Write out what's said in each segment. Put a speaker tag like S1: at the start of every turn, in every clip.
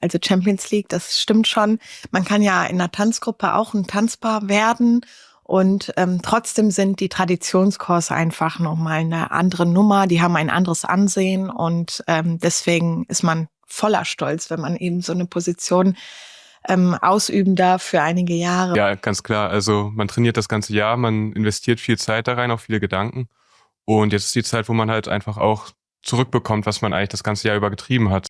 S1: Also Champions League, das stimmt schon. Man kann ja in einer Tanzgruppe auch ein Tanzpaar werden. Und trotzdem sind die Traditionskurse einfach nochmal eine andere Nummer. Die haben ein anderes Ansehen. Und deswegen ist man voller Stolz, wenn man eben so eine Position ausüben darf für einige Jahre.
S2: Ja, ganz klar. Also man trainiert das ganze Jahr, man investiert viel Zeit da rein, auch viele Gedanken. Und jetzt ist die Zeit, wo man halt einfach auch zurückbekommt, was man eigentlich das ganze Jahr über getrieben hat.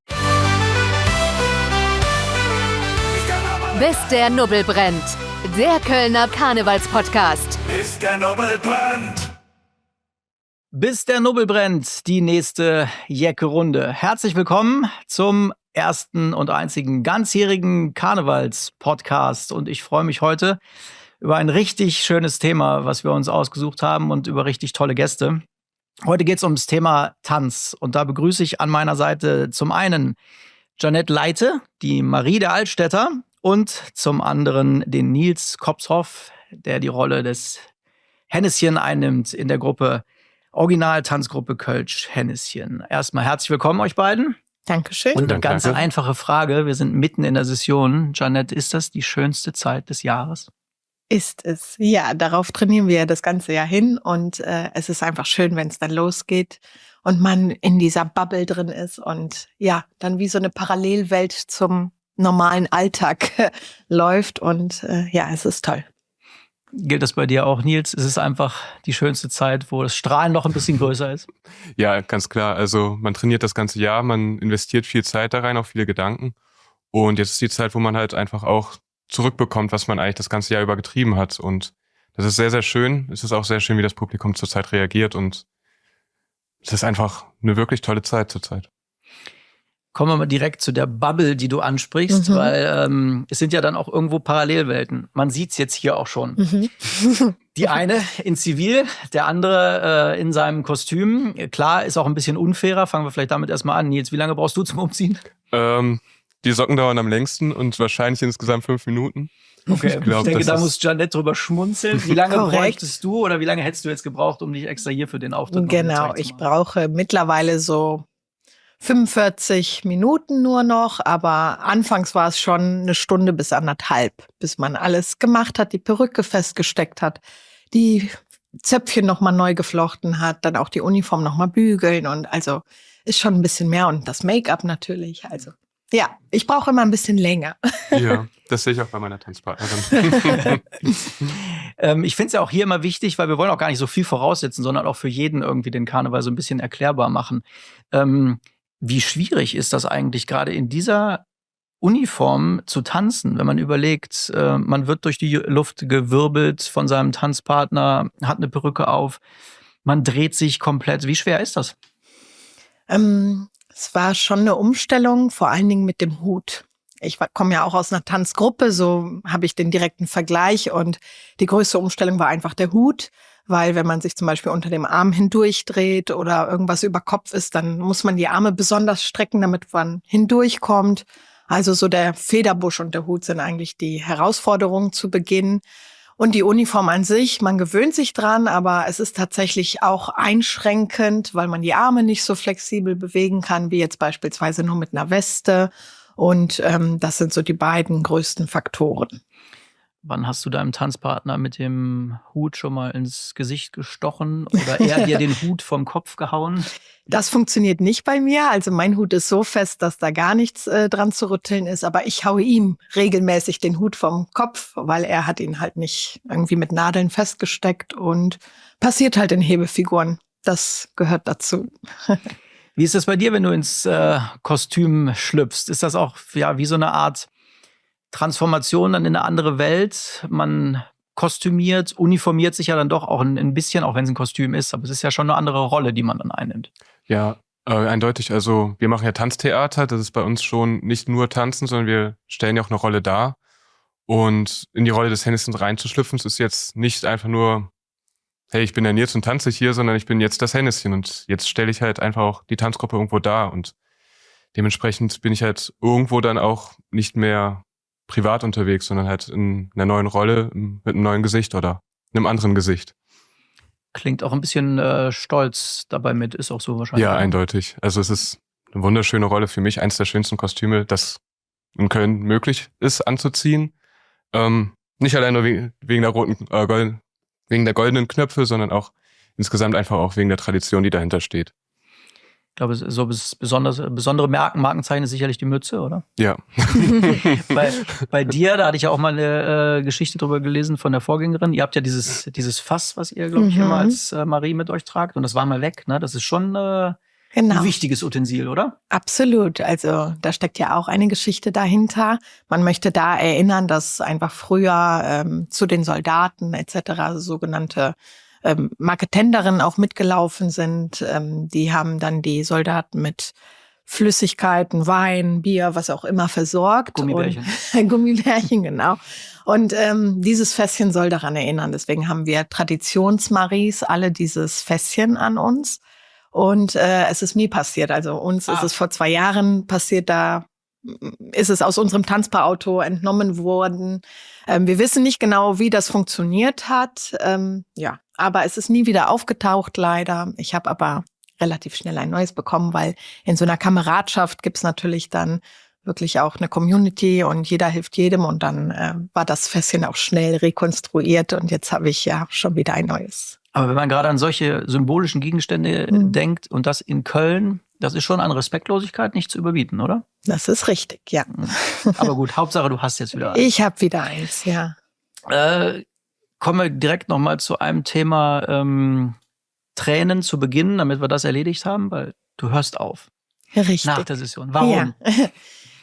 S3: Bis der Nubbel brennt. Der Kölner Karnevalspodcast.
S4: Bis der Nubbel brennt.
S5: Bis der Nubbel brennt, die nächste Jecke-Runde. Herzlich willkommen zum ersten und einzigen ganzjährigen Karnevalspodcast. Und ich freue mich heute über ein richtig schönes Thema, was wir uns ausgesucht haben und über richtig tolle Gäste. Heute geht es ums Thema Tanz. Und da begrüße ich an meiner Seite zum einen Jeanette Leite, die Marie der Altstädter, und zum anderen den Nils Kopshoff, der die Rolle des Henneschen einnimmt in der Gruppe Original-Tanzgruppe Kölsch Henneschen. Erstmal herzlich willkommen euch beiden.
S1: Dankeschön.
S5: Und eine ganz einfache Frage, wir sind mitten in der Session. Jeanette, ist das die schönste Zeit des Jahres?
S1: Ist es. Ja, darauf trainieren wir das ganze Jahr hin. Und es ist einfach schön, wenn es dann losgeht und man in dieser Bubble drin ist und ja, dann wie so eine Parallelwelt zum normalen Alltag läuft. Und ja, es ist toll.
S5: Gilt das bei dir auch, Nils? Ist es einfach die schönste Zeit, wo das Strahlen noch ein bisschen größer ist?
S2: Ja, ganz klar. Also man trainiert das ganze Jahr, man investiert viel Zeit da rein, auch viele Gedanken. Und jetzt ist die Zeit, wo man halt einfach auch zurückbekommt, was man eigentlich das ganze Jahr über getrieben hat. Und das ist sehr, sehr schön. Es ist auch sehr schön, wie das Publikum zurzeit reagiert. Und es ist einfach eine wirklich tolle Zeit zurzeit.
S5: Kommen wir mal direkt zu der Bubble, die du ansprichst, weil es sind ja dann auch irgendwo Parallelwelten. Man sieht es jetzt hier auch schon. Die eine in Zivil, der andere in seinem Kostüm. Klar, ist auch ein bisschen unfairer. Fangen wir vielleicht damit erstmal an. Nils, wie lange brauchst du zum Umziehen?
S2: Die Socken dauern am längsten und wahrscheinlich insgesamt 5 Minuten.
S5: Okay, ich denke, da muss Jeanette drüber schmunzeln. Wie lange bräuchtest du oder wie lange hättest du jetzt gebraucht, um dich extra hier für den Auftritt
S1: Genau, ich brauche mittlerweile so 45 Minuten nur noch, aber anfangs war es schon 1 Stunde bis 1,5, bis man alles gemacht hat, die Perücke festgesteckt hat, die Zöpfchen nochmal neu geflochten hat, dann auch die Uniform nochmal bügeln und also ist schon ein bisschen mehr und das Make-up natürlich, also ja, ich brauche immer ein bisschen länger.
S2: Ja, das sehe ich auch bei meiner Tanzpartnerin.
S5: Ich finde es ja auch hier immer wichtig, weil wir wollen auch gar nicht so viel voraussetzen, sondern auch für jeden irgendwie den Karneval so ein bisschen erklärbar machen. Wie schwierig ist das eigentlich, gerade in dieser Uniform zu tanzen, wenn man überlegt, man wird durch die Luft gewirbelt von seinem Tanzpartner, hat eine Perücke auf, man dreht sich komplett. Wie schwer ist das?
S1: Es war schon eine Umstellung, vor allen Dingen mit dem Hut. Ich komme ja auch aus einer Tanzgruppe, so habe ich den direkten Vergleich und die größte Umstellung war einfach der Hut. Weil wenn man sich zum Beispiel unter dem Arm hindurchdreht oder irgendwas über Kopf ist, dann muss man die Arme besonders strecken, damit man hindurchkommt. Also so der Federbusch und der Hut sind eigentlich die Herausforderungen zu Beginn. Und die Uniform an sich, man gewöhnt sich dran, aber es ist tatsächlich auch einschränkend, weil man die Arme nicht so flexibel bewegen kann, wie jetzt beispielsweise nur mit einer Weste. Und das sind so die beiden größten Faktoren.
S5: Wann hast du deinem Tanzpartner mit dem Hut schon mal ins Gesicht gestochen oder er dir den Hut vom Kopf gehauen?
S1: Das funktioniert nicht bei mir. Also mein Hut ist so fest, dass da gar nichts dran zu rütteln ist. Aber ich haue ihm regelmäßig den Hut vom Kopf, weil er hat ihn halt nicht irgendwie mit Nadeln festgesteckt und passiert halt in Hebefiguren. Das gehört dazu.
S5: Wie ist das bei dir, wenn du ins Kostüm schlüpfst? Ist das auch ja wie so eine Art Transformation dann in eine andere Welt? Man kostümiert, uniformiert sich ja dann doch auch ein bisschen, auch wenn es ein Kostüm ist, aber es ist ja schon eine andere Rolle, die man dann einnimmt.
S2: Ja, eindeutig. Also wir machen ja Tanztheater, das ist bei uns schon nicht nur Tanzen, sondern wir stellen ja auch eine Rolle dar. Und in die Rolle des Hennessens reinzuschlüpfen, ist jetzt nicht einfach nur, hey, ich bin der Nils und tanze hier, sondern ich bin jetzt das Henneschen und jetzt stelle ich halt einfach auch die Tanzgruppe irgendwo dar und dementsprechend bin ich halt irgendwo dann auch nicht mehr privat unterwegs, sondern halt in einer neuen Rolle mit einem neuen Gesicht oder einem anderen Gesicht.
S5: Klingt auch ein bisschen stolz dabei mit, ist auch so wahrscheinlich.
S2: Ja, eindeutig. Also es ist eine wunderschöne Rolle für mich, eins der schönsten Kostüme, das in Köln möglich ist anzuziehen. Nicht allein nur wegen der goldenen Knöpfe, sondern auch insgesamt einfach auch wegen der Tradition, die dahinter steht.
S5: Ich glaube, so besondere Markenzeichen ist sicherlich die Mütze, oder?
S2: Ja.
S5: Bei dir, da hatte ich ja auch mal eine Geschichte drüber gelesen von der Vorgängerin. Ihr habt ja dieses Fass, was ihr, glaube ich, immer als Marie mit euch tragt. Und das war mal weg, ne? Das ist schon ein wichtiges Utensil, oder?
S1: Absolut. Also da steckt ja auch eine Geschichte dahinter. Man möchte da erinnern, dass einfach früher zu den Soldaten etc. sogenannte Marketenderinnen auch mitgelaufen sind. Die haben dann die Soldaten mit Flüssigkeiten, Wein, Bier, was auch immer versorgt.
S5: Gummibärchen.
S1: Gummibärchen, genau. Und dieses Fässchen soll daran erinnern. Deswegen haben wir Traditionsmaries alle dieses Fässchen an uns. Und es ist mir passiert. Also uns ist es vor 2 Jahren passiert, da ist es aus unserem Tanzpaarauto entnommen worden. Wir wissen nicht genau, wie das funktioniert hat. Aber es ist nie wieder aufgetaucht, leider. Ich habe aber relativ schnell ein neues bekommen, weil in so einer Kameradschaft gibt's natürlich dann wirklich auch eine Community und jeder hilft jedem. Und dann war das Fässchen auch schnell rekonstruiert und jetzt habe ich ja schon wieder ein neues.
S5: Aber wenn man gerade an solche symbolischen Gegenstände denkt und das in Köln, das ist schon an Respektlosigkeit nicht zu überbieten, oder?
S1: Das ist richtig, ja.
S5: Aber gut, Hauptsache du hast jetzt wieder eins.
S1: Ich habe wieder eins, ja.
S5: Kommen wir direkt noch mal zu einem Thema Tränen zu Beginn, damit wir das erledigt haben, weil du hörst auf.
S1: Richtig.
S5: Nach der Session. Warum?
S1: Ja.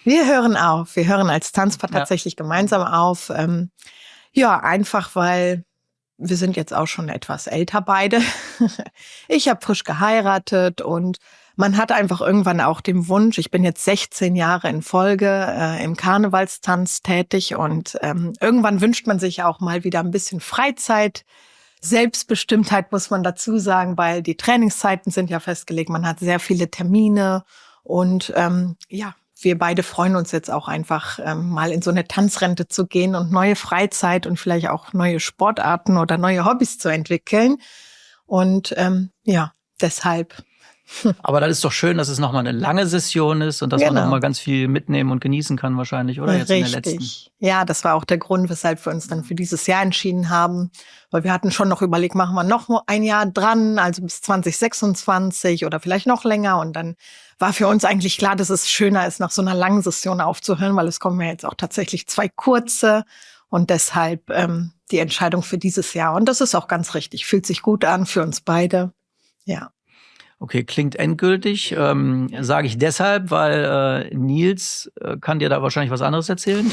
S1: Wir hören auf. Wir hören als Tanzpaar tatsächlich gemeinsam auf. Einfach weil wir sind jetzt auch schon etwas älter beide. Ich habe frisch geheiratet und man hat einfach irgendwann auch den Wunsch, ich bin jetzt 16 Jahre in Folge im Karnevalstanz tätig und irgendwann wünscht man sich auch mal wieder ein bisschen Freizeit. Selbstbestimmtheit muss man dazu sagen, weil die Trainingszeiten sind ja festgelegt. Man hat sehr viele Termine und wir beide freuen uns jetzt auch einfach mal in so eine Tanzrente zu gehen und neue Freizeit und vielleicht auch neue Sportarten oder neue Hobbys zu entwickeln. Und deshalb.
S5: Aber das ist doch schön, dass es nochmal eine lange Session ist und dass man nochmal ganz viel mitnehmen und genießen kann wahrscheinlich, oder? Jetzt
S1: Richtig.
S5: In der letzten.
S1: Ja, das war auch der Grund, weshalb wir uns dann für dieses Jahr entschieden haben. Weil wir hatten schon noch überlegt, machen wir noch ein Jahr dran, also bis 2026 oder vielleicht noch länger. Und dann war für uns eigentlich klar, dass es schöner ist, nach so einer langen Session aufzuhören, weil es kommen ja jetzt auch tatsächlich 2 kurze. Und deshalb die Entscheidung für dieses Jahr. Und das ist auch ganz richtig. Fühlt sich gut an für uns beide. Ja.
S5: Okay, klingt endgültig. Sage ich deshalb, weil Nils kann dir da wahrscheinlich was anderes erzählen.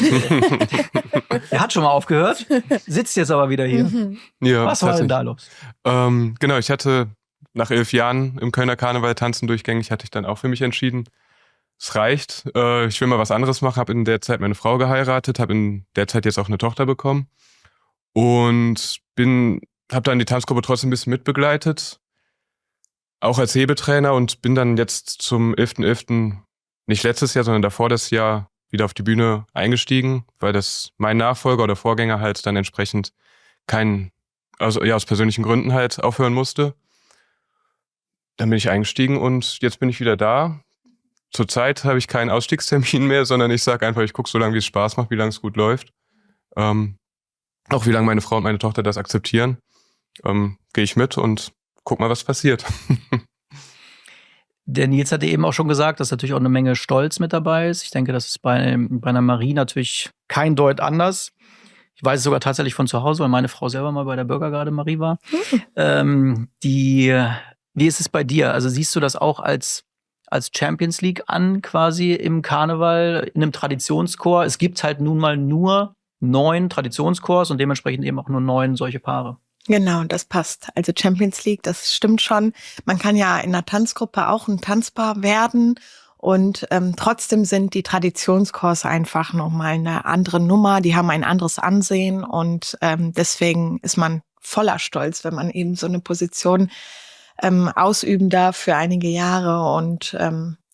S5: Er hat schon mal aufgehört, sitzt jetzt aber wieder hier.
S2: Ja,
S5: was war denn da los?
S2: Genau, ich hatte nach 11 Jahren im Kölner Karneval tanzen durchgängig, hatte ich dann auch für mich entschieden, es reicht. Ich will mal was anderes machen, habe in der Zeit meine Frau geheiratet, habe in der Zeit jetzt auch eine Tochter bekommen und habe dann die Tanzgruppe trotzdem ein bisschen mitbegleitet. Auch als Hebetrainer und bin dann jetzt zum 11.11., nicht letztes Jahr, sondern davor das Jahr wieder auf die Bühne eingestiegen, weil mein Nachfolger oder Vorgänger halt dann entsprechend aus persönlichen Gründen halt aufhören musste. Dann bin ich eingestiegen und jetzt bin ich wieder da. Zurzeit habe ich keinen Ausstiegstermin mehr, sondern ich sage einfach, ich gucke so lange, wie es Spaß macht, wie lange es gut läuft. Auch wie lange meine Frau und meine Tochter das akzeptieren. Gehe ich mit und guck mal, was passiert.
S5: Der Nils hatte eben auch schon gesagt, dass natürlich auch eine Menge Stolz mit dabei ist. Ich denke, das ist bei einer Marie natürlich kein Deut anders. Ich weiß es sogar tatsächlich von zu Hause, weil meine Frau selber mal bei der Bürgergarde Marie war. Wie ist es bei dir? Also siehst du das auch als Champions League an, quasi im Karneval, in einem Traditionschor? Es gibt halt nun mal nur 9 Traditionschors und dementsprechend eben auch nur 9 solche Paare.
S1: Genau, das passt. Also Champions League, das stimmt schon. Man kann ja in einer Tanzgruppe auch ein Tanzpaar werden und trotzdem sind die Traditionschors einfach nochmal eine andere Nummer. Die haben ein anderes Ansehen und deswegen ist man voller Stolz, wenn man eben so eine Position ausüben darf für einige Jahre und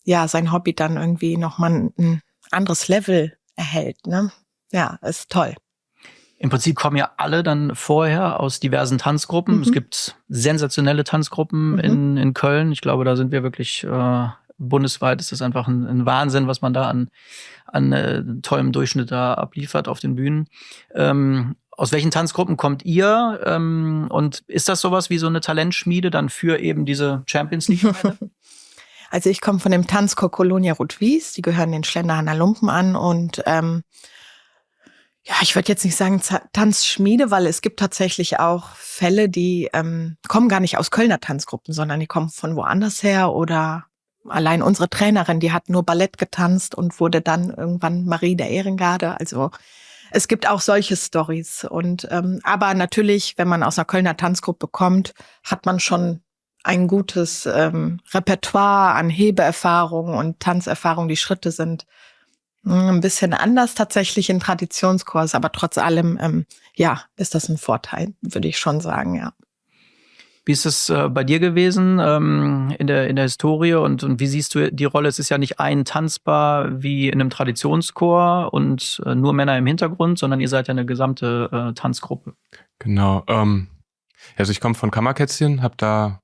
S1: sein Hobby dann irgendwie nochmal ein anderes Level erhält. Ne? Ja, ist toll.
S5: Im Prinzip kommen ja alle dann vorher aus diversen Tanzgruppen. Es gibt sensationelle Tanzgruppen in Köln. Ich glaube, da sind wir wirklich bundesweit ist das einfach ein Wahnsinn, was man da an tollem Durchschnitt da abliefert auf den Bühnen. Aus welchen Tanzgruppen kommt ihr? Und ist das sowas wie so eine Talentschmiede dann für eben diese Champions League?
S1: Also ich komme von dem Tanzchor Colonia Rot-Wies, die gehören den Schlenderhahner Lumpen an und ich würde jetzt nicht sagen Tanzschmiede, weil es gibt tatsächlich auch Fälle, die kommen gar nicht aus Kölner Tanzgruppen, sondern die kommen von woanders her oder allein unsere Trainerin, die hat nur Ballett getanzt und wurde dann irgendwann Marie der Ehrengarde. Also es gibt auch solche Storys und aber natürlich, wenn man aus einer Kölner Tanzgruppe kommt, hat man schon ein gutes Repertoire an Hebeerfahrung und Tanzerfahrung. Die Schritte sind ein bisschen anders tatsächlich in Traditionskurs, aber trotz allem, ist das ein Vorteil, würde ich schon sagen, ja.
S5: Wie ist es bei dir gewesen in der Historie und wie siehst du die Rolle? Es ist ja nicht ein Tanzbar wie in einem Traditionschor und nur Männer im Hintergrund, sondern ihr seid ja eine gesamte Tanzgruppe.
S2: Genau. Also ich komme von Kammerkätzchen, habe da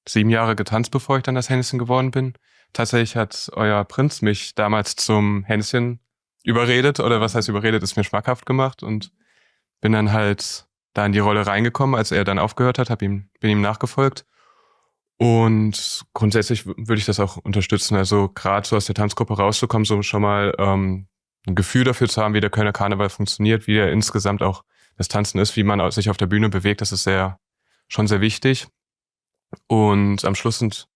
S2: 7 Jahre getanzt, bevor ich dann das Hänschen geworden bin. Tatsächlich hat euer Prinz mich damals zum Hänschen überredet, oder was heißt überredet, ist mir schmackhaft gemacht und bin dann halt da in die Rolle reingekommen, als er dann aufgehört hat, bin ihm nachgefolgt. Und grundsätzlich würde ich das auch unterstützen. Also gerade so aus der Tanzgruppe rauszukommen, so schon mal ein Gefühl dafür zu haben, wie der Kölner Karneval funktioniert, wie er insgesamt auch das Tanzen ist, wie man sich auf der Bühne bewegt, das ist schon sehr wichtig. Und am Schluss sind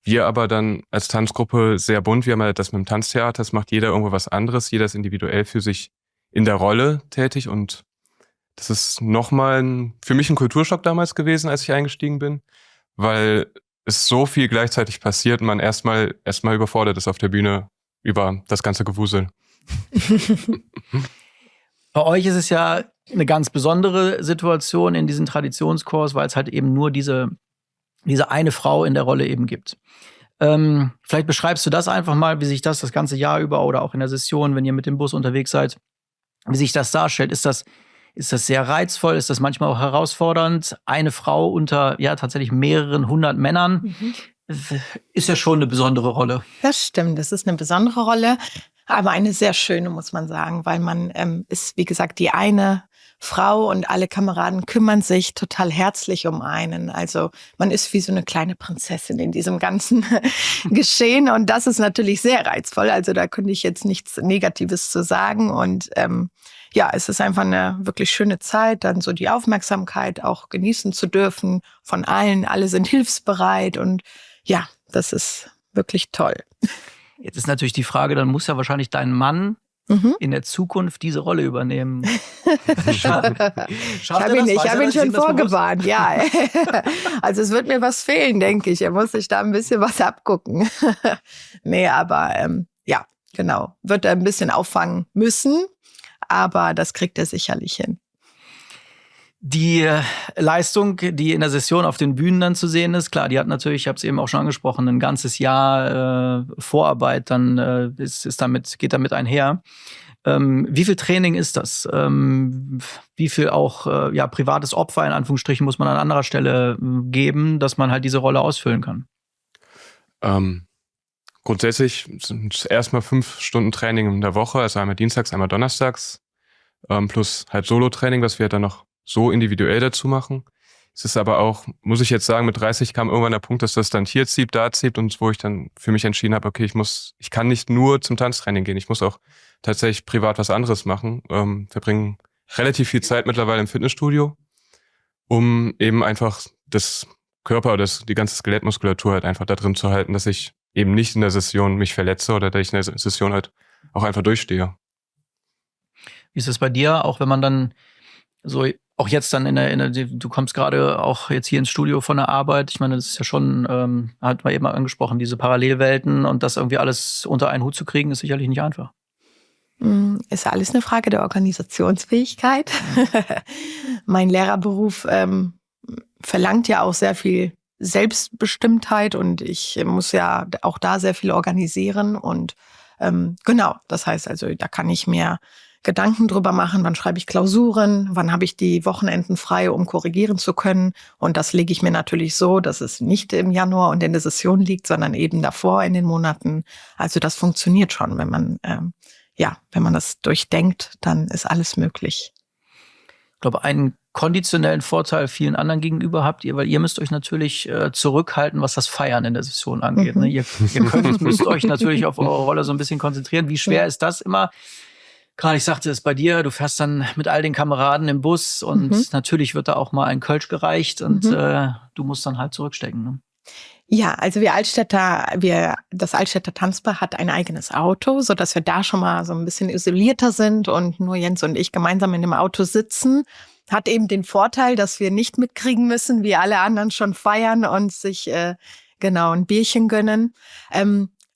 S2: wir aber dann als Tanzgruppe sehr bunt. Wir haben halt das mit dem Tanztheater, das macht jeder irgendwo was anderes. Jeder ist individuell für sich in der Rolle tätig und das ist nochmal für mich ein Kulturschock damals gewesen, als ich eingestiegen bin, weil es so viel gleichzeitig passiert und man erstmal überfordert ist auf der Bühne über das ganze Gewusel.
S5: Bei euch ist es ja eine ganz besondere Situation in diesen Traditionschors, weil es halt eben nur diese eine Frau in der Rolle eben gibt. Vielleicht beschreibst du das einfach mal, wie sich das ganze Jahr über oder auch in der Session, wenn ihr mit dem Bus unterwegs seid, wie sich das darstellt. Ist das sehr reizvoll? Ist das manchmal auch herausfordernd? Eine Frau unter tatsächlich mehreren 100 Männern ist ja schon eine besondere Rolle.
S1: Das stimmt, das ist eine besondere Rolle, aber eine sehr schöne, muss man sagen, weil man ist, wie gesagt, die eine Frau und alle Kameraden kümmern sich total herzlich um einen. Also man ist wie so eine kleine Prinzessin in diesem ganzen Geschehen und das ist natürlich sehr reizvoll. Also da könnte ich jetzt nichts Negatives zu sagen und es ist einfach eine wirklich schöne Zeit, dann so die Aufmerksamkeit auch genießen zu dürfen von allen. Alle sind hilfsbereit und ja, das ist wirklich toll.
S5: Jetzt ist natürlich die Frage, dann muss ja wahrscheinlich dein Mann in der Zukunft diese Rolle übernehmen.
S1: Ich habe ihn schon vorgewarnt, ja. Also es wird mir was fehlen, denke ich. Er muss sich da ein bisschen was abgucken. Nee, aber genau. Wird er ein bisschen auffangen müssen, aber das kriegt er sicherlich hin.
S5: Die Leistung, die in der Session auf den Bühnen dann zu sehen ist, klar, die hat natürlich, ich habe es eben auch schon angesprochen, ein ganzes Jahr Vorarbeit, dann geht damit einher. Wie viel Training ist das? Wie viel auch privates Opfer in Anführungsstrichen muss man an anderer Stelle geben, dass man halt diese Rolle ausfüllen kann?
S2: Grundsätzlich sind es erstmal 5 Stunden Training in der Woche, also einmal dienstags, einmal donnerstags, plus halt Solo-Training, was wir dann noch so individuell dazu machen. Es ist aber auch, muss ich jetzt sagen, mit 30 kam irgendwann der Punkt, dass das dann hier zieht, da zieht und wo ich dann für mich entschieden habe, okay, ich kann nicht nur zum Tanztraining gehen, ich muss auch tatsächlich privat was anderes machen. Verbringen relativ viel Zeit mittlerweile im Fitnessstudio, um eben einfach das Körper oder die ganze Skelettmuskulatur halt einfach da drin zu halten, dass ich eben nicht in der Session mich verletze oder dass ich in der Session halt auch einfach durchstehe.
S5: Wie ist es bei dir, auch wenn man dann so auch jetzt dann du kommst gerade auch jetzt hier ins Studio von der Arbeit. Ich meine, das ist ja schon, hat man eben angesprochen, diese Parallelwelten und das irgendwie alles unter einen Hut zu kriegen, ist sicherlich nicht einfach.
S1: Ist alles eine Frage der Organisationsfähigkeit. Mein Lehrerberuf verlangt ja auch sehr viel Selbstbestimmtheit und ich muss ja auch da sehr viel organisieren und genau, das heißt also, da kann ich mir Gedanken drüber machen, wann schreibe ich Klausuren, wann habe ich die Wochenenden frei, um korrigieren zu können. Und das lege ich mir natürlich so, dass es nicht im Januar und in der Session liegt, sondern eben davor in den Monaten. Also das funktioniert schon, wenn man das durchdenkt, dann ist alles möglich.
S5: Ich glaube, einen konditionellen Vorteil vielen anderen gegenüber habt ihr, weil ihr müsst euch natürlich zurückhalten, was das Feiern in der Session angeht. Ne? Ihr müsst euch natürlich auf eure Rolle so ein bisschen konzentrieren. Wie schwer ist das immer? Gerade ich sagte es bei dir, du fährst dann mit all den Kameraden im Bus und natürlich wird da auch mal ein Kölsch gereicht und du musst dann halt zurückstecken. Ne?
S1: Ja, also das Altstädter Tanzpaar hat ein eigenes Auto, sodass wir da schon mal so ein bisschen isolierter sind und nur Jens und ich gemeinsam in dem Auto sitzen. Hat eben den Vorteil, dass wir nicht mitkriegen müssen, wie alle anderen schon feiern und sich ein Bierchen gönnen.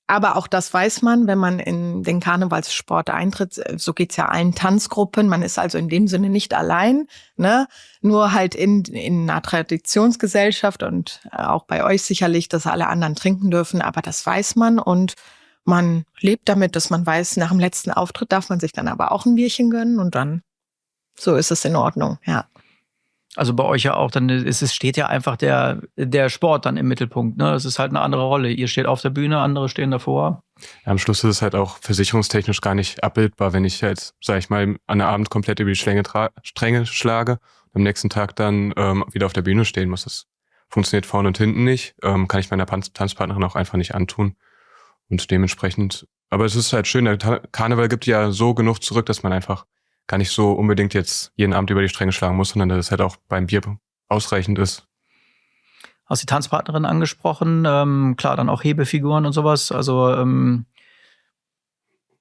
S1: Aber auch das weiß man, wenn man in den Karnevalssport eintritt. So geht's ja allen Tanzgruppen. Man ist also in dem Sinne nicht allein, ne? Nur halt in einer Traditionsgesellschaft und auch bei euch sicherlich, dass alle anderen trinken dürfen. Aber das weiß man und man lebt damit, dass man weiß, nach dem letzten Auftritt darf man sich dann aber auch ein Bierchen gönnen und dann so ist es in Ordnung, ja.
S5: Also bei euch ja auch, dann steht ja einfach der Sport dann im Mittelpunkt. Ne? Es ist halt eine andere Rolle. Ihr steht auf der Bühne, andere stehen davor.
S2: Ja, am Schluss ist es halt auch versicherungstechnisch gar nicht abbildbar, wenn ich jetzt, sag ich mal, an der Abend komplett über die Stränge schlage und am nächsten Tag dann wieder auf der Bühne stehen muss. Das funktioniert vorne und hinten nicht. Kann ich meiner Tanzpartnerin auch einfach nicht antun. Und dementsprechend, aber es ist halt schön, der Karneval gibt ja so genug zurück, dass man einfach gar nicht so unbedingt jetzt jeden Abend über die Stränge schlagen muss, sondern dass es halt auch beim Bier ausreichend ist.
S5: Hast die Tanzpartnerin angesprochen, klar, dann auch Hebefiguren und sowas, also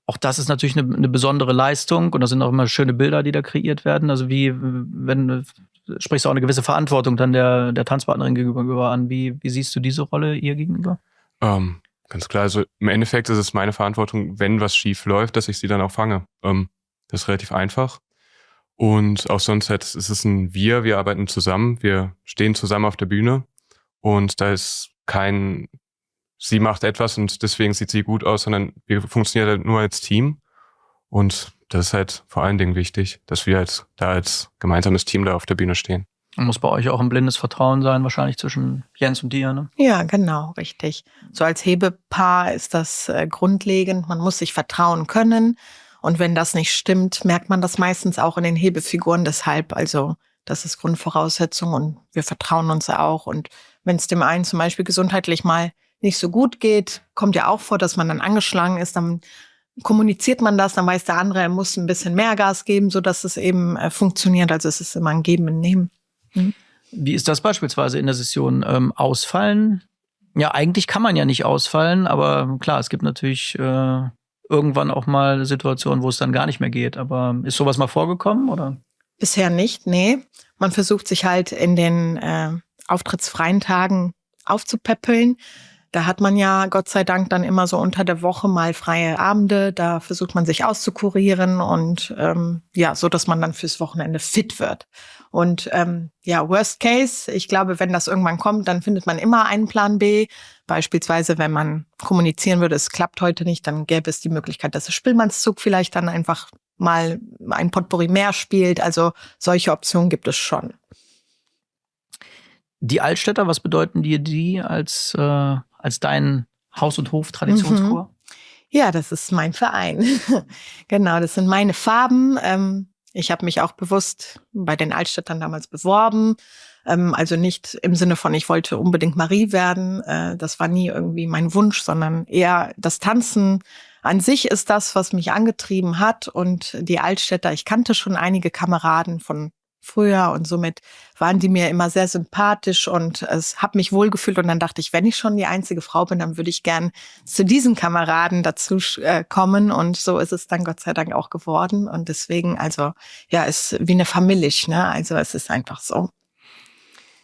S5: auch das ist natürlich eine besondere Leistung und da sind auch immer schöne Bilder, die da kreiert werden, also sprichst du auch eine gewisse Verantwortung dann der Tanzpartnerin gegenüber an, wie siehst du diese Rolle ihr gegenüber?
S2: Ganz klar, also im Endeffekt ist es meine Verantwortung, wenn was schief läuft, dass ich sie dann auch fange. Das ist relativ einfach. Und auch sonst halt, es ist wir arbeiten zusammen, wir stehen zusammen auf der Bühne und da ist sie macht etwas und deswegen sieht sie gut aus, sondern wir funktionieren halt nur als Team und das ist halt vor allen Dingen wichtig, dass wir halt da als gemeinsames Team da auf der Bühne stehen.
S5: Und muss bei euch auch ein blindes Vertrauen sein, wahrscheinlich zwischen Jens und dir, ne?
S1: Ja, genau, richtig. So als Hebepaar ist das grundlegend, man muss sich vertrauen können. Und wenn das nicht stimmt, merkt man das meistens auch in den Hebefiguren. Deshalb, also das ist Grundvoraussetzung und wir vertrauen uns auch. Und wenn es dem einen zum Beispiel gesundheitlich mal nicht so gut geht, kommt ja auch vor, dass man dann angeschlagen ist, dann kommuniziert man das, dann weiß der andere, er muss ein bisschen mehr Gas geben, sodass es eben funktioniert. Also es ist immer ein Geben und Nehmen.
S5: Wie ist das beispielsweise in der Session? Ausfallen? Ja, eigentlich kann man ja nicht ausfallen, aber klar, es gibt natürlich irgendwann auch mal Situationen, wo es dann gar nicht mehr geht. Aber ist sowas mal vorgekommen, oder?
S1: Bisher nicht, nee. Man versucht sich halt in den auftrittsfreien Tagen aufzupäppeln. Da hat man ja Gott sei Dank dann immer so unter der Woche mal freie Abende. Da versucht man sich auszukurieren und so, dass man dann fürs Wochenende fit wird. Und Worst Case, ich glaube, wenn das irgendwann kommt, dann findet man immer einen Plan B. Beispielsweise, wenn man kommunizieren würde, es klappt heute nicht, dann gäbe es die Möglichkeit, dass der Spielmannszug vielleicht dann einfach mal ein Potpourri mehr spielt. Also solche Optionen gibt es schon.
S5: Die Altstädter, was bedeuten dir die als dein Haus- und Hof-Traditionschor?
S1: Ja, das ist mein Verein. Genau, das sind meine Farben. Ich habe mich auch bewusst bei den Altstädtern damals beworben. Also nicht im Sinne von, ich wollte unbedingt Marie werden. Das war nie irgendwie mein Wunsch, sondern eher das Tanzen an sich ist das, was mich angetrieben hat. Und die Altstädter, ich kannte schon einige Kameraden von früher und somit waren die mir immer sehr sympathisch und es hat mich wohlgefühlt und dann dachte ich, wenn ich schon die einzige Frau bin, dann würde ich gern zu diesen Kameraden dazu kommen und so ist es dann Gott sei Dank auch geworden und deswegen, also ja, ist wie eine Familie, ne? Also es ist einfach so.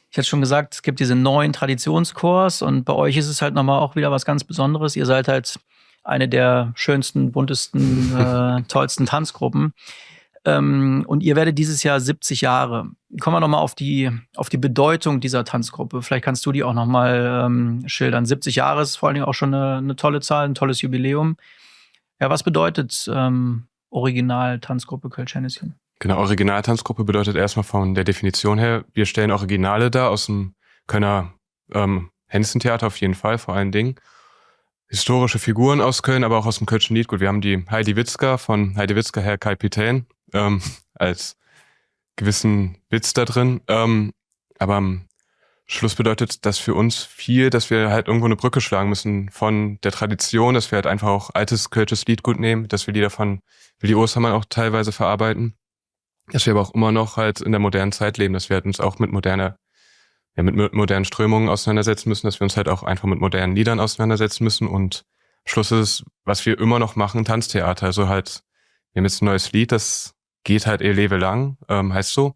S5: Ich hatte schon gesagt, es gibt diese neuen Traditionschors und bei euch ist es halt nochmal auch wieder was ganz Besonderes. Ihr seid halt eine der schönsten, buntesten, tollsten Tanzgruppen. Und ihr werdet dieses Jahr 70 Jahre. Kommen wir nochmal auf die Bedeutung dieser Tanzgruppe. Vielleicht kannst du die auch nochmal schildern. 70 Jahre ist vor allen Dingen auch schon eine tolle Zahl, ein tolles Jubiläum. Ja, was bedeutet Original-Tanzgruppe Kölsch-Henneschen?
S2: Genau, Originaltanzgruppe bedeutet erstmal von der Definition her, wir stellen Originale dar aus dem Kölner Hennessen-Theater auf jeden Fall, vor allen Dingen. Historische Figuren aus Köln, aber auch aus dem Kölschen Liedgut. Wir haben die Heidi Witzka von Heidi Witzka, Herr Kapitän, als gewissen Witz da drin. Aber am Schluss bedeutet das für uns viel, dass wir halt irgendwo eine Brücke schlagen müssen von der Tradition, dass wir halt einfach auch altes kölsches Liedgut nehmen, dass wir Lieder von Willi Ostermann auch teilweise verarbeiten. Dass wir aber auch immer noch halt in der modernen Zeit leben, dass wir halt uns auch mit modernen Strömungen auseinandersetzen müssen, dass wir uns halt auch einfach mit modernen Liedern auseinandersetzen müssen. Und Schluss ist, was wir immer noch machen, Tanztheater. Also halt, wir haben jetzt ein neues Lied, das geht halt ihr Leben lang, heißt so.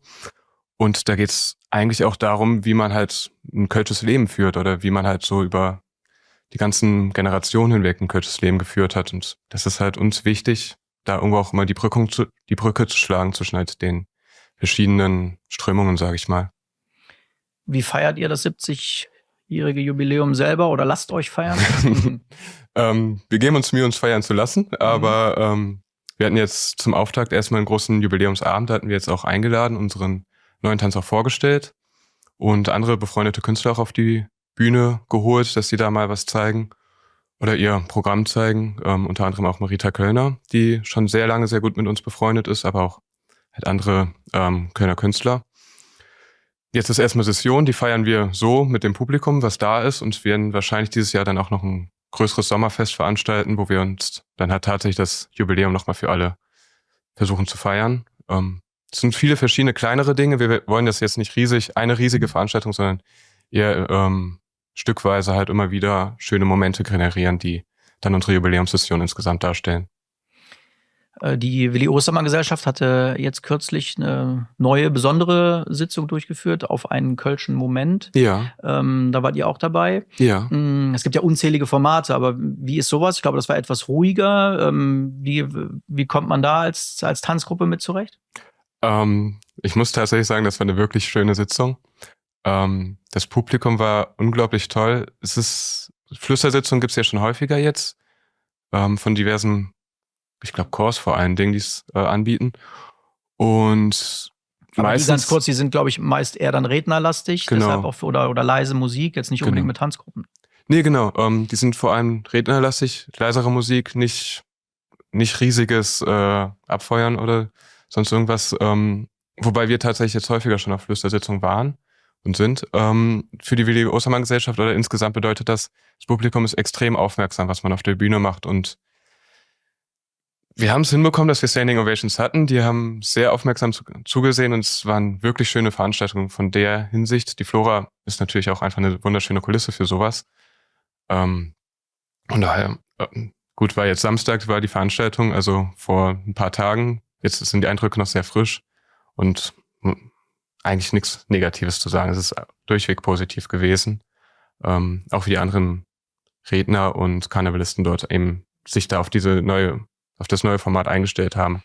S2: Und da geht's eigentlich auch darum, wie man halt ein kölsches Leben führt oder wie man halt so über die ganzen Generationen hinweg ein kölsches Leben geführt hat. Und das ist halt uns wichtig, da irgendwo auch immer die Brücke zu schlagen zwischen halt den verschiedenen Strömungen, sage ich mal.
S5: Wie feiert ihr das 70-jährige Jubiläum selber oder lasst euch feiern?
S2: Wir geben uns Mühe, uns feiern zu lassen, aber wir hatten jetzt zum Auftakt erstmal einen großen Jubiläumsabend, da hatten wir jetzt auch eingeladen, unseren neuen Tanz auch vorgestellt und andere befreundete Künstler auch auf die Bühne geholt, dass sie da mal was zeigen oder ihr Programm zeigen, unter anderem auch Marita Kölner, die schon sehr lange sehr gut mit uns befreundet ist, aber auch halt andere Kölner Künstler. Jetzt ist erstmal Session, die feiern wir so mit dem Publikum, was da ist, und werden wahrscheinlich dieses Jahr dann auch noch ein größeres Sommerfest veranstalten, wo wir uns dann halt tatsächlich das Jubiläum nochmal für alle versuchen zu feiern. Es sind viele verschiedene kleinere Dinge. Wir wollen das jetzt nicht eine riesige Veranstaltung, sondern eher stückweise halt immer wieder schöne Momente generieren, die dann unsere Jubiläumssession insgesamt darstellen.
S5: Die Willi Ostermann Gesellschaft hatte jetzt kürzlich eine neue, besondere Sitzung durchgeführt auf einen kölschen Moment.
S2: Ja.
S5: Da wart ihr auch dabei.
S2: Ja.
S5: Es gibt ja unzählige Formate, aber wie ist sowas? Ich glaube, das war etwas ruhiger. Wie kommt man da als Tanzgruppe mit zurecht?
S2: Ich muss tatsächlich sagen, das war eine wirklich schöne Sitzung. Das Publikum war unglaublich toll. Flüstersitzungen gibt es ja schon häufiger jetzt, von diversen, ich glaube, Chors vor allen Dingen, die es anbieten. Und
S5: aber
S2: meistens,
S5: die ganz kurz, die sind, glaube ich, meist eher dann rednerlastig,
S2: genau.
S5: Deshalb auch oder leise Musik, jetzt nicht unbedingt
S2: Genau.
S5: mit Tanzgruppen.
S2: Nee, genau. Die sind vor allem rednerlastig, leisere Musik, nicht riesiges Abfeuern oder sonst irgendwas. Wobei wir tatsächlich jetzt häufiger schon auf Flüstersitzungen waren und sind. Für die Willi Ostermann Gesellschaft oder insgesamt bedeutet das Publikum ist extrem aufmerksam, was man auf der Bühne macht. Und wir haben es hinbekommen, dass wir Standing Ovations hatten. Die haben sehr aufmerksam zugesehen und es waren wirklich schöne Veranstaltungen von der Hinsicht. Die Flora ist natürlich auch einfach eine wunderschöne Kulisse für sowas. Und daher, gut, war jetzt Samstag, war die Veranstaltung, also vor ein paar Tagen. Jetzt sind die Eindrücke noch sehr frisch und eigentlich nichts Negatives zu sagen. Es ist durchweg positiv gewesen. Auch wie die anderen Redner und Karnevalisten dort eben sich da auf das neue Format eingestellt haben.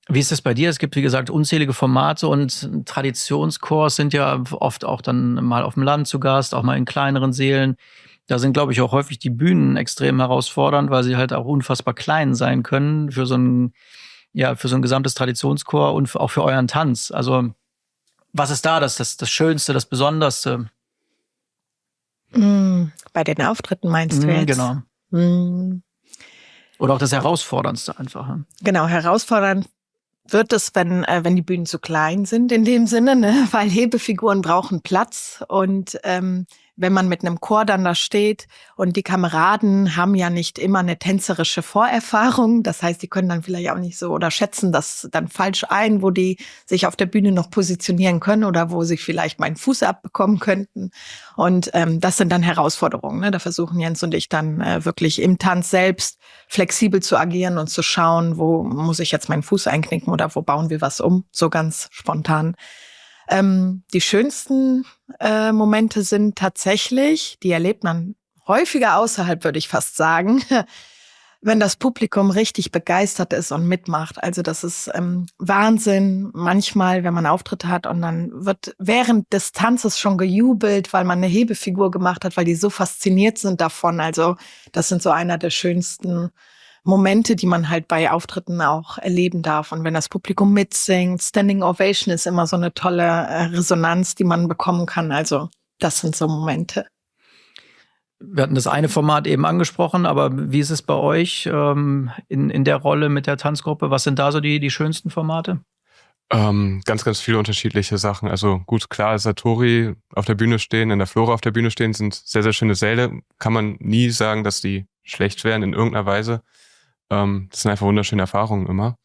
S5: Wie ist das bei dir? Es gibt, wie gesagt, unzählige Formate und Traditionschors sind ja oft auch dann mal auf dem Land zu Gast, auch mal in kleineren Sälen. Da sind, glaube ich, auch häufig die Bühnen extrem herausfordernd, weil sie halt auch unfassbar klein sein können für so ein gesamtes Traditionschor und auch für euren Tanz. Also, was ist da das Schönste, das Besonderste?
S1: Bei den Auftritten meinst du jetzt?
S5: Genau. Oder auch das Herausforderndste einfach.
S1: Genau, herausfordernd wird es, wenn die Bühnen zu klein sind in dem Sinne, ne? Weil Hebefiguren brauchen Platz und wenn man mit einem Chor dann da steht und die Kameraden haben ja nicht immer eine tänzerische Vorerfahrung, das heißt, die können dann vielleicht auch nicht so oder schätzen das dann falsch ein, wo die sich auf der Bühne noch positionieren können oder wo sie vielleicht mal einen Fuß abbekommen könnten. Und das sind dann Herausforderungen, ne? Da versuchen Jens und ich dann wirklich im Tanz selbst flexibel zu agieren und zu schauen, wo muss ich jetzt meinen Fuß einknicken oder wo bauen wir was um, so ganz spontan. Die schönsten Momente sind tatsächlich, die erlebt man häufiger außerhalb, würde ich fast sagen, wenn das Publikum richtig begeistert ist und mitmacht. Also das ist Wahnsinn manchmal, wenn man Auftritte hat und dann wird während des Tanzes schon gejubelt, weil man eine Hebefigur gemacht hat, weil die so fasziniert sind davon. Also das sind so einer der schönsten Momente, die man halt bei Auftritten auch erleben darf. Und wenn das Publikum mitsingt, Standing Ovation ist immer so eine tolle Resonanz, die man bekommen kann. Also das sind so Momente.
S5: Wir hatten das eine Format eben angesprochen, aber wie ist es bei euch in der Rolle mit der Tanzgruppe? Was sind da so die schönsten Formate?
S2: Ganz, ganz viele unterschiedliche Sachen. Also gut, klar, Satori auf der Bühne stehen, in der Flora auf der Bühne stehen, sind sehr, sehr schöne Säle. Kann man nie sagen, dass die schlecht wären in irgendeiner Weise. Das sind einfach wunderschöne Erfahrungen immer.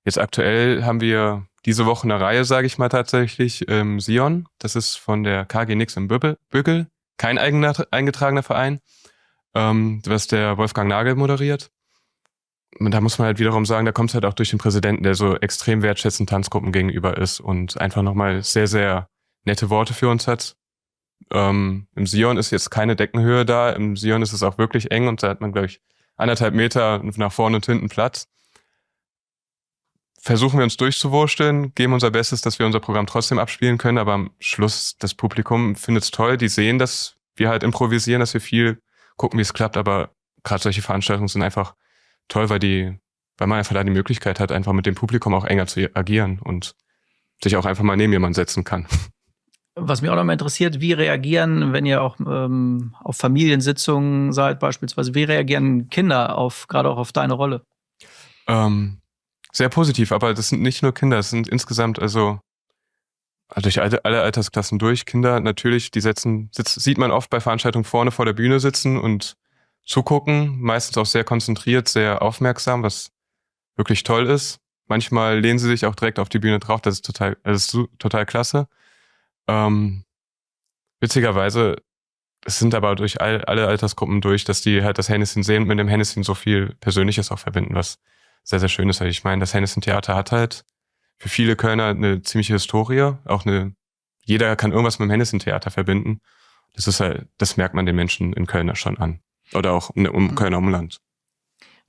S2: Jetzt aktuell haben wir diese Woche eine Reihe, sage ich mal tatsächlich, Sion. Das ist von der KG Nix im Bügel. Kein eingetragener Verein, was der Wolfgang Nagel moderiert. Und da muss man halt wiederum sagen, da kommt es halt auch durch den Präsidenten, der so extrem wertschätzend Tanzgruppen gegenüber ist und einfach nochmal sehr, sehr nette Worte für uns hat. Im Sion ist jetzt keine Deckenhöhe da. Im Sion ist es auch wirklich eng und da hat man, glaube ich, 1,5 Meter nach vorne und hinten Platz. Versuchen wir uns durchzuwursteln, geben unser Bestes, dass wir unser Programm trotzdem abspielen können, aber am Schluss das Publikum findet es toll. Die sehen, dass wir halt improvisieren, dass wir viel gucken, wie es klappt, aber gerade solche Veranstaltungen sind einfach toll, weil man einfach da die Möglichkeit hat, einfach mit dem Publikum auch enger zu agieren und sich auch einfach mal neben jemanden setzen kann.
S5: Was mich auch noch mal interessiert, wie reagieren, wenn ihr auch auf Familiensitzungen seid beispielsweise, wie reagieren Kinder gerade auch auf deine Rolle?
S2: Sehr positiv, aber das sind nicht nur Kinder, es sind insgesamt also durch alle Altersklassen durch. Kinder natürlich, sieht man oft bei Veranstaltungen vorne vor der Bühne sitzen und zugucken, meistens auch sehr konzentriert, sehr aufmerksam, was wirklich toll ist. Manchmal lehnen sie sich auch direkt auf die Bühne drauf, das ist total klasse. Witzigerweise, es sind aber durch alle Altersgruppen durch, dass die halt das Hennessin sehen und mit dem Hennessin so viel Persönliches auch verbinden, was sehr, sehr schön ist. Weil ich meine, das Hennessin-Theater hat halt für viele Kölner eine ziemliche Historie, jeder kann irgendwas mit dem Hennessin-Theater verbinden. Das merkt man den Menschen in Köln schon an. Oder auch im Kölner Umland.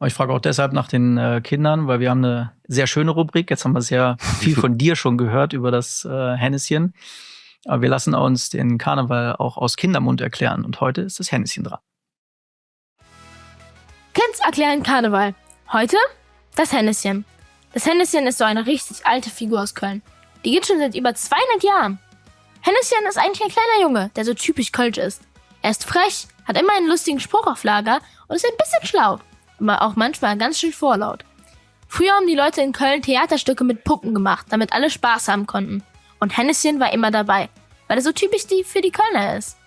S5: Ich frage auch deshalb nach den Kindern, weil wir haben eine sehr schöne Rubrik. Jetzt haben wir sehr viel von dir schon gehört über das Hennessin. Aber wir lassen uns den Karneval auch aus Kindermund erklären. Und heute ist das Hennessin dran.
S6: Kids erklären Karneval. Heute das Hennessin. Das Hennessin ist so eine richtig alte Figur aus Köln. Die geht schon seit über 200 Jahren. Hennessin ist eigentlich ein kleiner Junge, der so typisch kölsch ist. Er ist frech, hat immer einen lustigen Spruch auf Lager und ist ein bisschen schlau, aber auch manchmal ganz schön vorlaut. Früher haben die Leute in Köln Theaterstücke mit Puppen gemacht, damit alle Spaß haben konnten. Und Hennessin war immer dabei, weil er so typisch für die Kölner ist.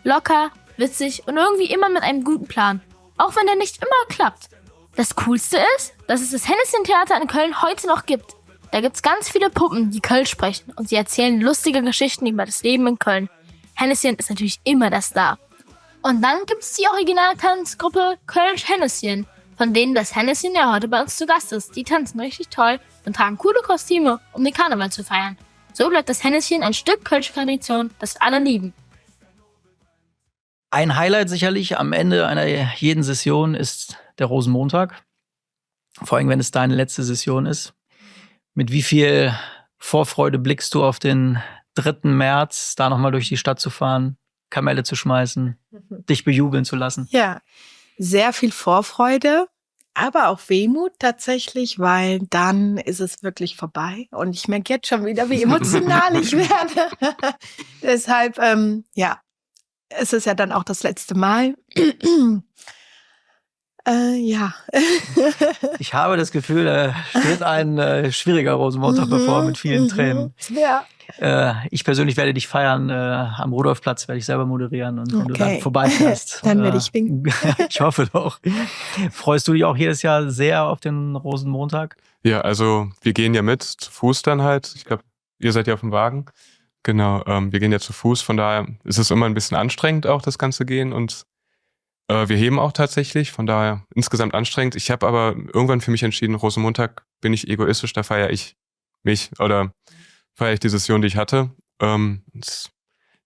S6: Locker, witzig und irgendwie immer mit einem guten Plan, auch wenn der nicht immer klappt. Das Coolste ist, dass es das Hennessin-Theater in Köln heute noch gibt. Da gibt's ganz viele Puppen, die Kölsch sprechen und sie erzählen lustige Geschichten über das Leben in Köln. Hennessin ist natürlich immer der Star. Und dann gibt's die Original-Tanzgruppe Kölsch-Hennessin, von denen das Hennessin ja heute bei uns zu Gast ist. Die tanzen richtig toll und tragen coole Kostüme, um den Karneval zu feiern. So bleibt das Hennessin ein Stück Kölsche Tradition, das alle lieben.
S5: Ein Highlight sicherlich am Ende einer jeden Session ist der Rosenmontag. Vor allem, wenn es deine letzte Session ist. Mit wie viel Vorfreude blickst du auf den 3. März, da nochmal durch die Stadt zu fahren, Kamelle zu schmeißen, dich bejubeln zu lassen?
S1: Ja, sehr viel Vorfreude, aber auch Wehmut tatsächlich, weil dann ist es wirklich vorbei. Und ich merke jetzt schon wieder, wie emotional ich werde. Deshalb, es ist ja dann auch das letzte Mal. Ja.
S5: Ich habe das Gefühl, da steht ein schwieriger Rosenmontag bevor mit vielen Tränen.
S1: Ja.
S5: Ich persönlich werde dich feiern. Am Rudolfplatz werde ich selber moderieren. Und wenn du dann vorbeifährst.
S1: Dann werde ich winken.
S5: Ich hoffe doch. Freust du dich auch jedes Jahr sehr auf den Rosenmontag?
S2: Ja, also wir gehen ja mit, zu Fuß dann halt. Ich glaube, ihr seid ja auf dem Wagen. Genau, wir gehen ja zu Fuß. Von daher ist es immer ein bisschen anstrengend auch, das ganze Gehen. Und wir heben auch tatsächlich. Von daher insgesamt anstrengend. Ich habe aber irgendwann für mich entschieden, Rosenmontag bin ich egoistisch, da feiere ich mich oder feiere ich die Session, die ich hatte.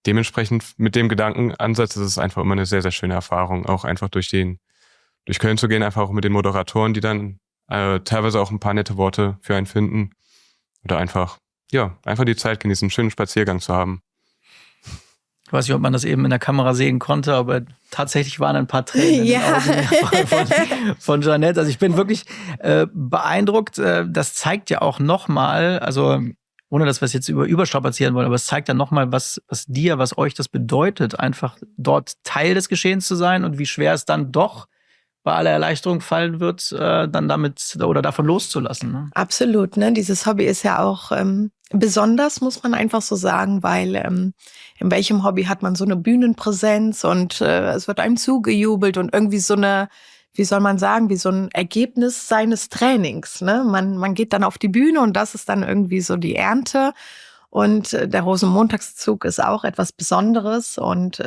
S2: Dementsprechend mit dem Gedankenansatz ist es einfach immer eine sehr, sehr schöne Erfahrung, auch einfach durch Köln zu gehen, einfach auch mit den Moderatoren, die dann teilweise auch ein paar nette Worte für einen finden oder einfach die Zeit genießen, einen schönen Spaziergang zu haben.
S5: Ich weiß nicht, ob man das eben in der Kamera sehen konnte, aber tatsächlich waren ein paar Tränen in den Augen von Jeanette. Also ich bin wirklich beeindruckt. Das zeigt ja auch nochmal, also ohne dass wir es jetzt überstrapazieren wollen, aber es zeigt ja nochmal, was euch das bedeutet, einfach dort Teil des Geschehens zu sein und wie schwer es dann doch bei aller Erleichterung fallen wird, dann damit oder davon loszulassen. Ne?
S1: Absolut, ne? Dieses Hobby ist ja auch besonders, muss man einfach so sagen, weil in welchem Hobby hat man so eine Bühnenpräsenz und es wird einem zugejubelt und irgendwie so eine, wie soll man sagen, wie so ein Ergebnis seines Trainings. Ne? Man geht dann auf die Bühne und das ist dann irgendwie so die Ernte. Und der Rosenmontagszug ist auch etwas Besonderes und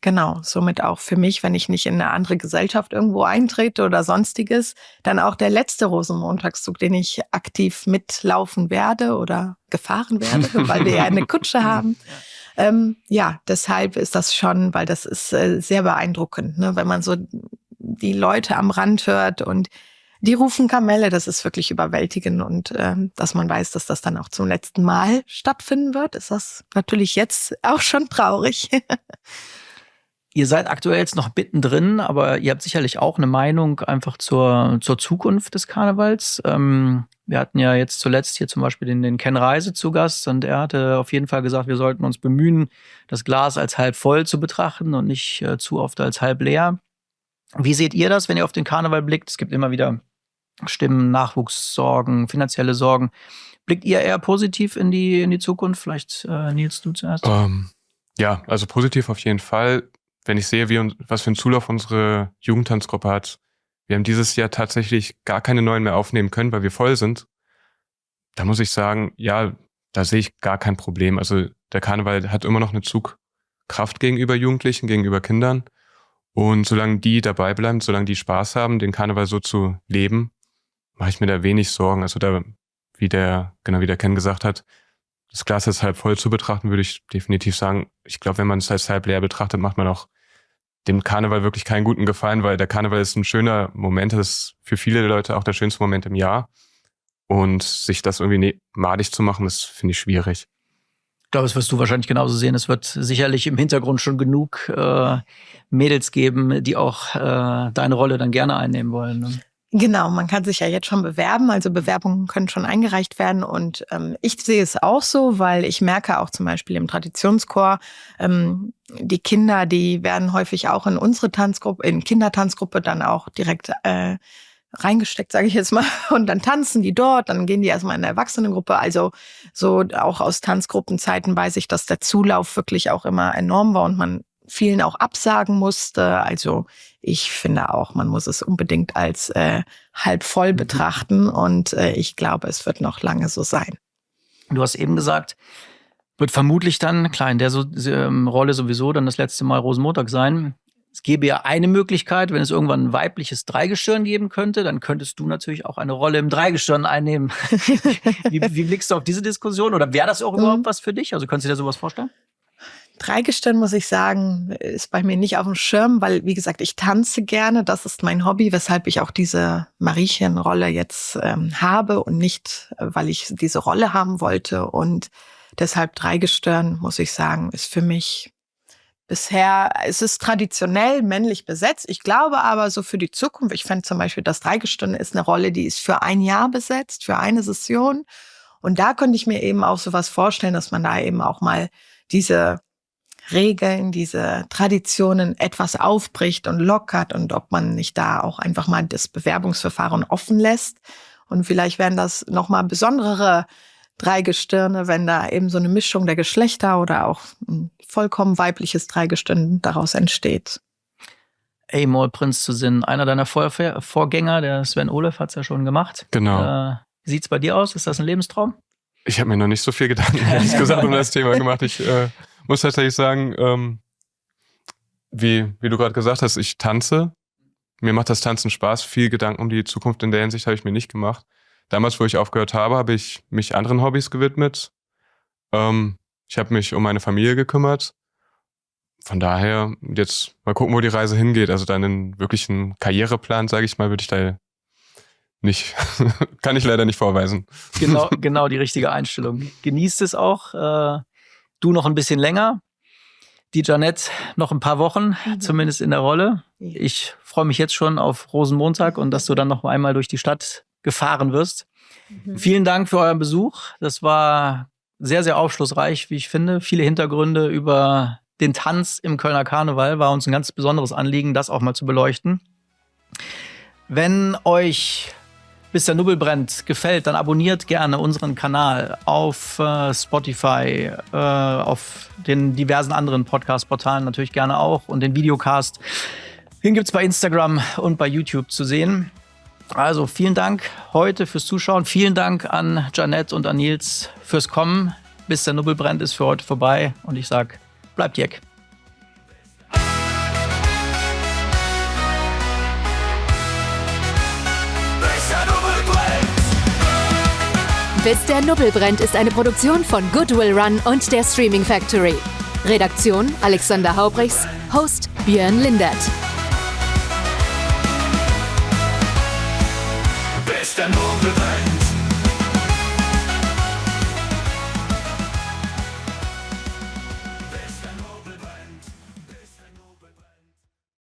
S1: genau, somit auch für mich, wenn ich nicht in eine andere Gesellschaft irgendwo eintrete oder sonstiges, dann auch der letzte Rosenmontagszug, den ich aktiv mitlaufen werde oder gefahren werde, weil wir ja eine Kutsche haben. Ja, deshalb ist das schon, weil das ist sehr beeindruckend, ne? Wenn man so die Leute am Rand hört und die rufen Kamelle, das ist wirklich überwältigend und dass man weiß, dass das dann auch zum letzten Mal stattfinden wird, ist das natürlich jetzt auch schon traurig.
S5: Ihr seid aktuell jetzt noch mittendrin, aber ihr habt sicherlich auch eine Meinung einfach zur Zukunft des Karnevals. Wir hatten ja jetzt zuletzt hier zum Beispiel den Ken Reise zu Gast und er hatte auf jeden Fall gesagt, wir sollten uns bemühen, das Glas als halb voll zu betrachten und nicht zu oft als halb leer. Wie seht ihr das, wenn ihr auf den Karneval blickt? Es gibt immer wieder Stimmen, Nachwuchssorgen, finanzielle Sorgen. Blickt ihr eher positiv in die Zukunft? Vielleicht, Nils, du zuerst.
S2: Ja, also positiv auf jeden Fall. Wenn ich sehe, was für einen Zulauf unsere Jugendtanzgruppe hat. Wir haben dieses Jahr tatsächlich gar keine neuen mehr aufnehmen können, weil wir voll sind. Da muss ich sagen, ja, da sehe ich gar kein Problem. Also der Karneval hat immer noch eine Zugkraft gegenüber Jugendlichen, gegenüber Kindern. Und solange die dabei bleiben, solange die Spaß haben, den Karneval so zu leben, mache ich mir da wenig Sorgen. Also da, wie der Ken gesagt hat, das Glas als halb voll zu betrachten, würde ich definitiv sagen. Ich glaube, wenn man es als halb leer betrachtet, macht man auch dem Karneval wirklich keinen guten Gefallen, weil der Karneval ist ein schöner Moment, das ist für viele Leute auch der schönste Moment im Jahr. Und sich das irgendwie madig zu machen, das finde ich schwierig.
S5: Ich glaube, das wirst du wahrscheinlich genauso sehen. Es wird sicherlich im Hintergrund schon genug Mädels geben, die auch deine Rolle dann gerne einnehmen wollen. Ne?
S1: Genau, man kann sich ja jetzt schon bewerben, also Bewerbungen können schon eingereicht werden und ich sehe es auch so, weil ich merke auch zum Beispiel im Traditionschor, die Kinder, die werden häufig auch in unsere Tanzgruppe, in Kindertanzgruppe dann auch direkt reingesteckt, sage ich jetzt mal, und dann tanzen die dort, dann gehen die erstmal in eine Erwachsenengruppe, also so auch aus Tanzgruppenzeiten weiß ich, dass der Zulauf wirklich auch immer enorm war und man vielen auch absagen musste. Also ich finde auch, man muss es unbedingt als halb voll betrachten und ich glaube, es wird noch lange so sein.
S5: Du hast eben gesagt, wird vermutlich dann, klar, in der Rolle sowieso dann das letzte Mal Rosenmontag sein. Es gäbe ja eine Möglichkeit, wenn es irgendwann ein weibliches Dreigestirn geben könnte, dann könntest du natürlich auch eine Rolle im Dreigestirn einnehmen. Wie blickst du auf diese Diskussion? Oder wäre das auch überhaupt was für dich? Also könntest du dir sowas vorstellen?
S1: Dreigestirn, muss ich sagen, ist bei mir nicht auf dem Schirm, weil, wie gesagt, ich tanze gerne. Das ist mein Hobby, weshalb ich auch diese Mariechen-Rolle jetzt habe und nicht, weil ich diese Rolle haben wollte. Und deshalb Dreigestirn, muss ich sagen, ist für mich bisher, es ist traditionell männlich besetzt. Ich glaube aber so für die Zukunft, ich fände zum Beispiel, das Dreigestirn ist eine Rolle, die ist für ein Jahr besetzt, für eine Session. Und da könnte ich mir eben auch sowas vorstellen, dass man da eben auch mal diese Regeln, diese Traditionen etwas aufbricht und lockert und ob man nicht da auch einfach mal das Bewerbungsverfahren offen lässt. Und vielleicht wären das nochmal besondere Dreigestirne, wenn da eben so eine Mischung der Geschlechter oder auch ein vollkommen weibliches Dreigestirn daraus entsteht.
S5: Amor Prinz zu Sinn, einer deiner Vorgänger, der Sven Olef, hat es ja schon gemacht.
S2: Genau.
S5: Wie sieht's bei dir aus? Ist das ein Lebenstraum?
S2: Ich habe mir noch nicht so viel Gedanken, ehrlich gesagt, um das Thema gemacht. Ich muss tatsächlich sagen, wie du gerade gesagt hast, ich tanze. Mir macht das Tanzen Spaß. Viel Gedanken um die Zukunft in der Hinsicht habe ich mir nicht gemacht. Damals, wo ich aufgehört habe ich mich anderen Hobbys gewidmet. Ich habe mich um meine Familie gekümmert. Von daher, jetzt mal gucken, wo die Reise hingeht. Also dann einen wirklichen Karriereplan, sage ich mal, würde ich da nicht, kann ich leider nicht vorweisen.
S5: Genau die richtige Einstellung. Genießt es auch. Du noch ein bisschen länger. Die Jeanette noch ein paar Wochen, zumindest in der Rolle. Ich freue mich jetzt schon auf Rosenmontag und dass du dann noch einmal durch die Stadt gefahren wirst. Vielen Dank für euren Besuch. Das war sehr, sehr aufschlussreich, wie ich finde. Viele Hintergründe über den Tanz im Kölner Karneval. War uns ein ganz besonderes Anliegen, das auch mal zu beleuchten. Wenn euch Bis der Nubbel brennt gefällt, dann abonniert gerne unseren Kanal auf Spotify, auf den diversen anderen Podcast-Portalen natürlich gerne auch und den Videocast. Den gibt's bei Instagram und bei YouTube zu sehen. Also vielen Dank heute fürs Zuschauen. Vielen Dank an Jeanette und an Nils fürs Kommen. Bis der Nubbel brennt ist für heute vorbei und ich sag, bleibt Jeck.
S3: Bis der Nubbel brennt ist eine Produktion von Goodwill Run und der Streaming Factory. Redaktion Alexander Haubrichs, Host Björn Lindert.